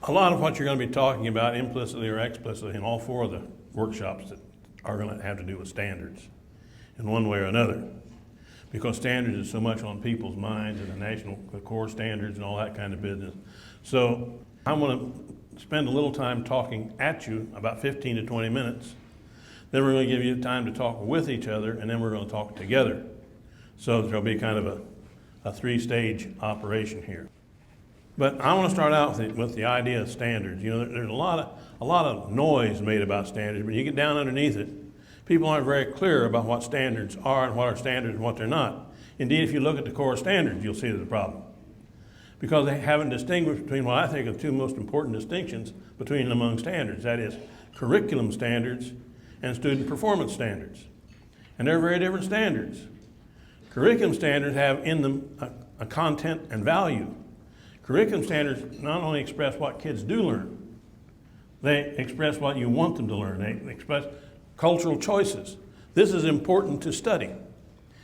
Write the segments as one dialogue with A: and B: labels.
A: A lot of what you're going to be talking about implicitly or explicitly in all four of the workshops that are going to have to do with standards in one way or another, because standards is so much on people's minds and the core standards and all that kind of business. So I'm going to spend a little time talking at you, about 15 to 20 minutes. Then we're going to give you time to talk with each other, and then we're going to talk together. So there'll be kind of a three-stage operation here. But I want to start out with the idea of standards. You know, there's a lot of noise made about standards, but you get down underneath it, people aren't very clear about what standards are and what are standards and what they're not. Indeed, if you look at the core standards, you'll see there's a problem, because they haven't distinguished between what I think are the two most important distinctions between and among standards. That is, curriculum standards and student performance standards. And they're very different standards. Curriculum standards have in them a content and value. Curriculum standards not only express what kids do learn, they express what you want them to learn. They express cultural choices. This is important to study.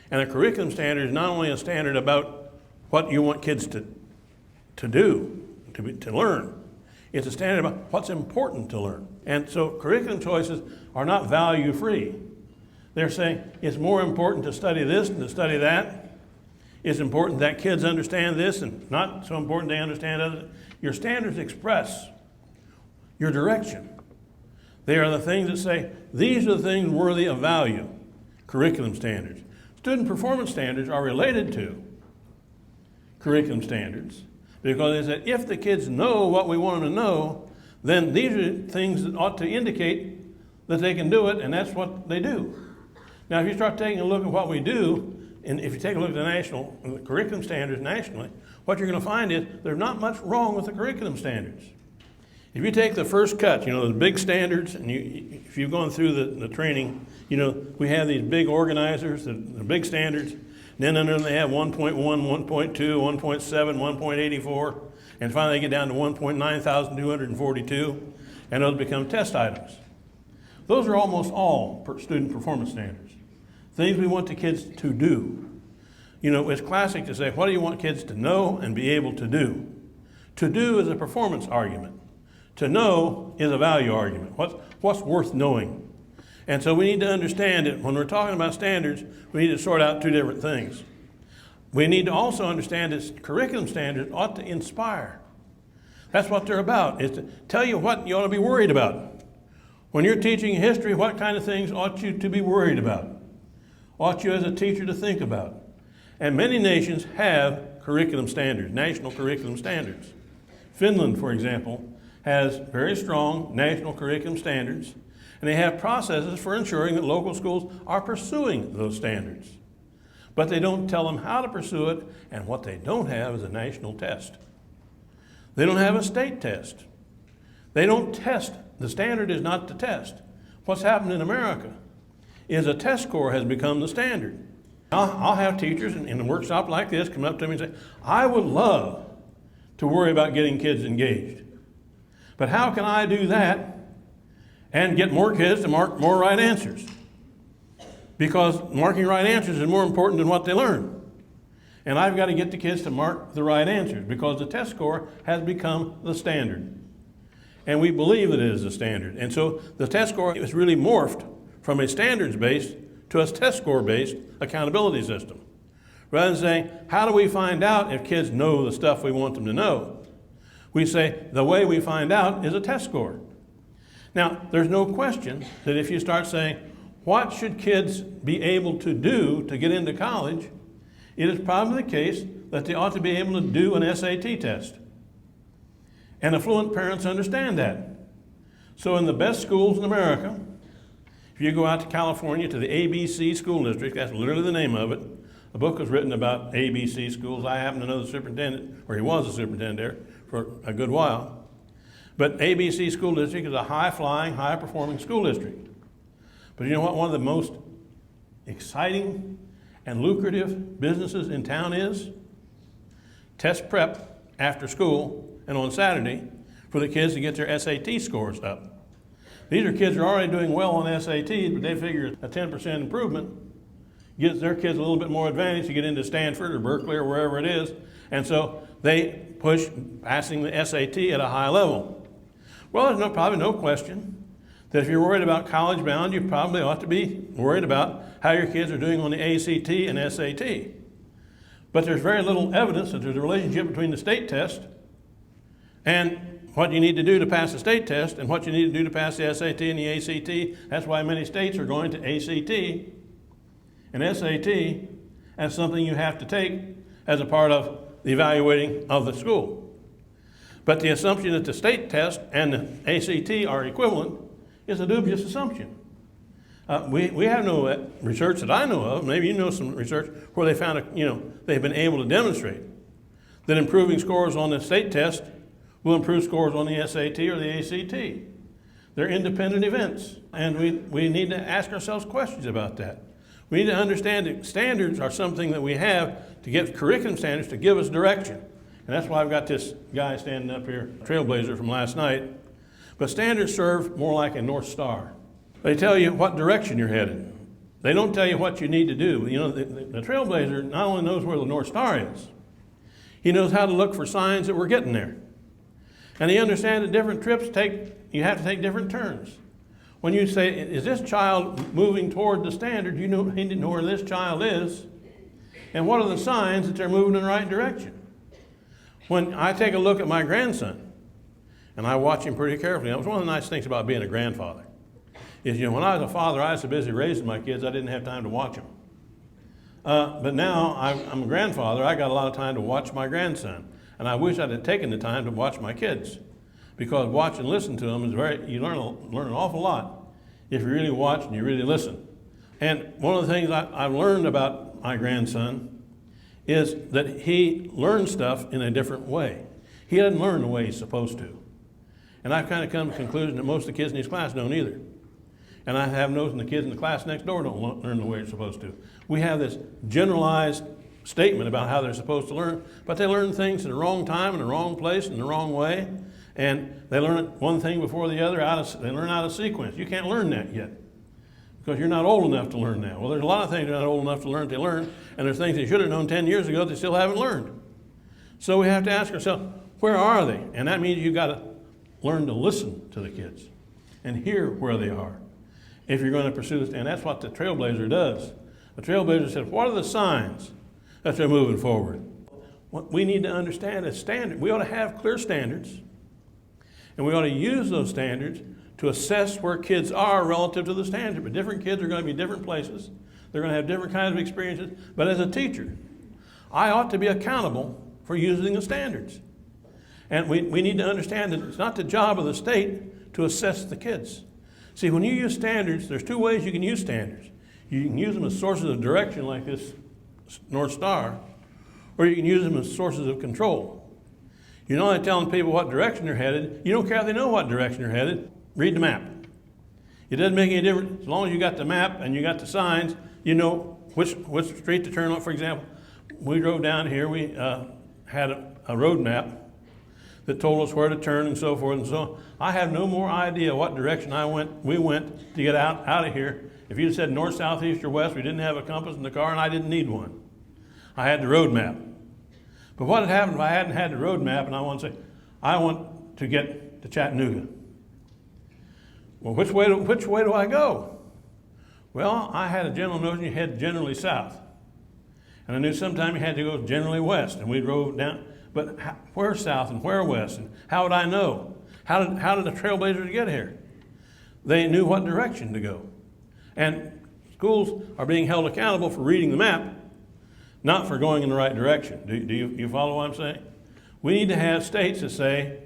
A: And a curriculum standard is not only a standard about what you want kids to do, to learn. It's a standard about what's important to learn. And so curriculum choices are not value-free. They're saying it's more important to study this than to study that. It's important that kids understand this and not so important they understand others. Your standards express your direction. They are the things that say, these are the things worthy of value, curriculum standards. Student performance standards are related to curriculum standards, because they said if the kids know what we want them to know, then these are things that ought to indicate that they can do it, and that's what they do. Now, if you start taking a look at what we do, and if you take a look at the curriculum standards nationally, what you're going to find is there's not much wrong with the curriculum standards. If you take the first cut, you know, the big standards, and if you've gone through the training, you know, we have these big organizers, the big standards, and then under them they have 1.1, 1.2, 1.7, 1.84, and finally they get down to 1.9242, and those become test items. Those are almost all student performance standards, things we want the kids to do. You know, it's classic to say, what do you want kids to know and be able to do? To do is a performance argument. To know is a value argument. What's worth knowing? And so we need to understand that when we're talking about standards, we need to sort out two different things. We need to also understand that curriculum standards ought to inspire. That's what they're about, is to tell you what you ought to be worried about. When you're teaching history, what kind of things ought you to be worried about? Ought you as a teacher to think about? And many nations have curriculum standards, national curriculum standards. Finland, for example, has very strong national curriculum standards, and they have processes for ensuring that local schools are pursuing those standards. But they don't tell them how to pursue it, and what they don't have is a national test. They don't have a state test. They don't test. The standard is not to test. What's happened in America is a test score has become the standard. I'll have teachers in a workshop like this come up to me and say, I would love to worry about getting kids engaged. But how can I do that and get more kids to mark more right answers? Because marking right answers is more important than what they learn. And I've got to get the kids to mark the right answers, because the test score has become the standard. And we believe that it is the standard. And so the test score is really morphed from a standards-based to a test score-based accountability system. Rather than saying, how do we find out if kids know the stuff we want them to know? We say, the way we find out is a test score. Now, there's no question that if you start saying, what should kids be able to do to get into college, it is probably the case that they ought to be able to do an SAT test. And affluent parents understand that. So in the best schools in America, if you go out to California to the ABC school district, that's literally the name of it. A book was written about ABC schools. I happen to know the superintendent, or he was the superintendent there for a good while. But ABC school district is a high-flying, high-performing school district. But you know what one of the most exciting and lucrative businesses in town is? Test prep after school and on Saturday for the kids to get their SAT scores up. These are kids who are already doing well on SATs, but they figure a 10% improvement gives their kids a little bit more advantage to get into Stanford or Berkeley or wherever it is. And so they push passing the SAT at a high level. Well, there's probably no question that if you're worried about college bound, you probably ought to be worried about how your kids are doing on the ACT and SAT. But there's very little evidence that there's a relationship between the state test and what you need to do to pass the state test and what you need to do to pass the SAT and the ACT. That's why many states are going to ACT and SAT as something you have to take as a part of the evaluating of the school. But the assumption that the state test and the ACT are equivalent is a dubious assumption. We have no research that I know of, maybe you know some research, where they found, they've been able to demonstrate that improving scores on the state test will improve scores on the SAT or the ACT. They're independent events, and we need to ask ourselves questions about that. We need to understand that standards are something that we have to give curriculum standards to give us direction. And that's why I've got this guy standing up here, Trailblazer from last night. But standards serve more like a North Star. They tell you what direction you're headed. They don't tell you what you need to do. The Trailblazer not only knows where the North Star is, he knows how to look for signs that we're getting there. And he understands that different trips you have to take different turns. When you say, is this child moving toward the standard, you need to know where this child is, and what are the signs that they're moving in the right direction. When I take a look at my grandson, and I watch him pretty carefully, that was one of the nice things about being a grandfather, is when I was a father, I was so busy raising my kids, I didn't have time to watch them. But now I'm a grandfather, I got a lot of time to watch my grandson. And I wish I'd have taken the time to watch my kids. Because watch and listen to them is you learn an awful lot if you really watch and you really listen. And one of the things I've learned about my grandson is that he learns stuff in a different way. He doesn't learn the way he's supposed to. And I've kind of come to the conclusion that most of the kids in his class don't either. And I have noticed the kids in the class next door don't learn the way they're supposed to. We have this generalized statement about how they're supposed to learn, but they learn things in the wrong time, in the wrong place, in the wrong way, and they learn one thing before the other, they learn out of sequence. You can't learn that yet, because you're not old enough to learn that. Well, there's a lot of things you're not old enough to learn, and there's things they should have known 10 years ago that they still haven't learned. So we have to ask ourselves, where are they? And that means you've got to learn to listen to the kids and hear where they are if you're going to pursue this. And that's what the Trailblazer does. The Trailblazer said, what are the signs that they're moving forward? What we need to understand is standard. We ought to have clear standards, and we ought to use those standards to assess where kids are relative to the standard. But different kids are going to be different places. They're going to have different kinds of experiences. But as a teacher, I ought to be accountable for using the standards. And we need to understand that it's not the job of the state to assess the kids. See, when you use standards, there's two ways you can use standards. You can use them as sources of direction like this North Star, or you can use them as sources of control. You're not only telling people what direction they're headed, you don't care if they know what direction they're headed, read the map. It doesn't make any difference. As long as you got the map and you got the signs, you know which street to turn on. For example, we drove down here, we had a road map that told us where to turn and so forth and so on. I have no more idea what direction we went to get out of here. If you'd said north, south, east, or west, we didn't have a compass in the car, and I didn't need one. I had the road map. But what had happened if I hadn't had the road map and I want to get to Chattanooga? Well, which way do I go? Well, I had a general notion you head generally south. And I knew sometime you had to go generally west, and we drove down. But where south and where west? And how would I know? How did the Trailblazers get here? They knew what direction to go. And schools are being held accountable for reading the map, not for going in the right direction. Do you follow what I'm saying? We need to have states that say,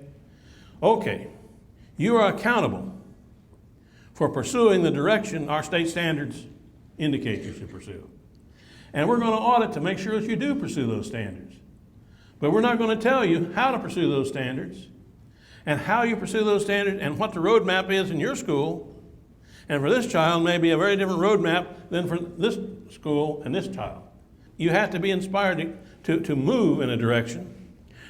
A: okay, you are accountable for pursuing the direction our state standards indicate you should pursue. And we're going to audit to make sure that you do pursue those standards. But we're not going to tell you how to pursue those standards and how you pursue those standards and what the roadmap is in your school. And for this child may be a very different roadmap than for this school and this child. You have to be inspired to move in a direction,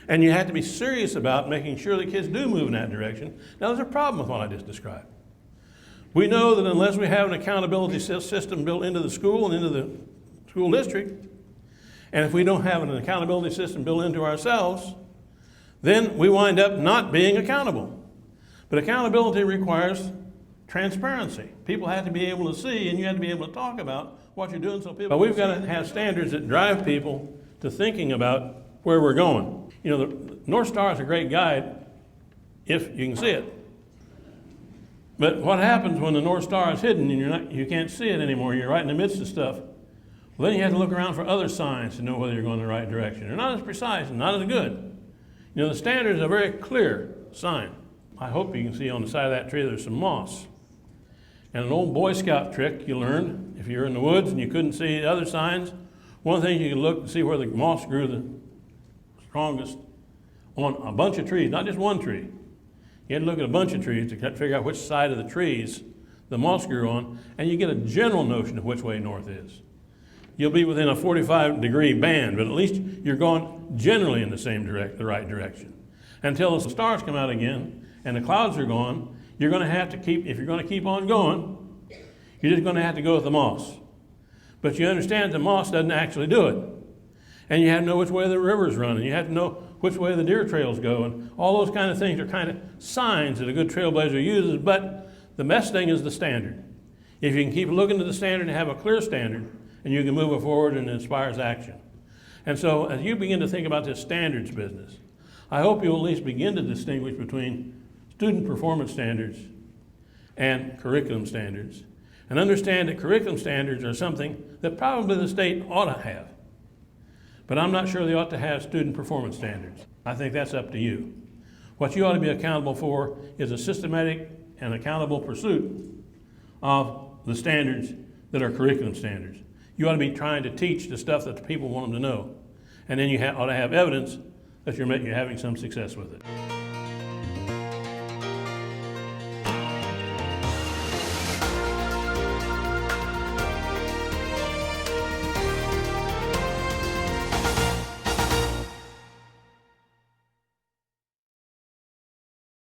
A: and you have to be serious about making sure that kids do move in that direction. Now, there's a problem with what I just described. We know that unless we have an accountability system built into the school and into the school district, and if we don't have an accountability system built into ourselves, then we wind up not being accountable. But accountability requires transparency. People have to be able to see, and you have to be able to talk about what you're doing so people. But we've got to have standards that drive people to thinking about where we're going. You know, the North Star is a great guide if you can see it. But what happens when the North Star is hidden and you can't see it anymore, you're right in the midst of stuff? Well, then you have to look around for other signs to know whether you're going in the right direction. They're not as precise and not as good. You know, the standard is a very clear sign. I hope you can see on the side of that tree there's some moss. And an old Boy Scout trick you learned, if you're in the woods and you couldn't see other signs, one of the things you can look and see where the moss grew the strongest on a bunch of trees, not just one tree. You had to look at a bunch of trees to figure out which side of the trees the moss grew on, and you get a general notion of which way north is. You'll be within a 45-degree band, but at least you're going generally in the right direction. Until the stars come out again and the clouds are gone, you're going to have to keep, if you're going to keep on going, you're just going to have to go with the moss. But you understand the moss doesn't actually do it. And you have to know which way the rivers run, and you have to know which way the deer trails go, and all those kind of things are kind of signs that a good trailblazer uses, but the best thing is the standard. If you can keep looking to the standard and have a clear standard, and you can move it forward and it inspires action. And so as you begin to think about this standards business, I hope you'll at least begin to distinguish between student performance standards and curriculum standards, and understand that curriculum standards are something that probably the state ought to have. But I'm not sure they ought to have student performance standards. I think that's up to you. What you ought to be accountable for is a systematic and accountable pursuit of the standards that are curriculum standards. You ought to be trying to teach the stuff that the people want them to know. And then you ought to have evidence that you're having some success with it.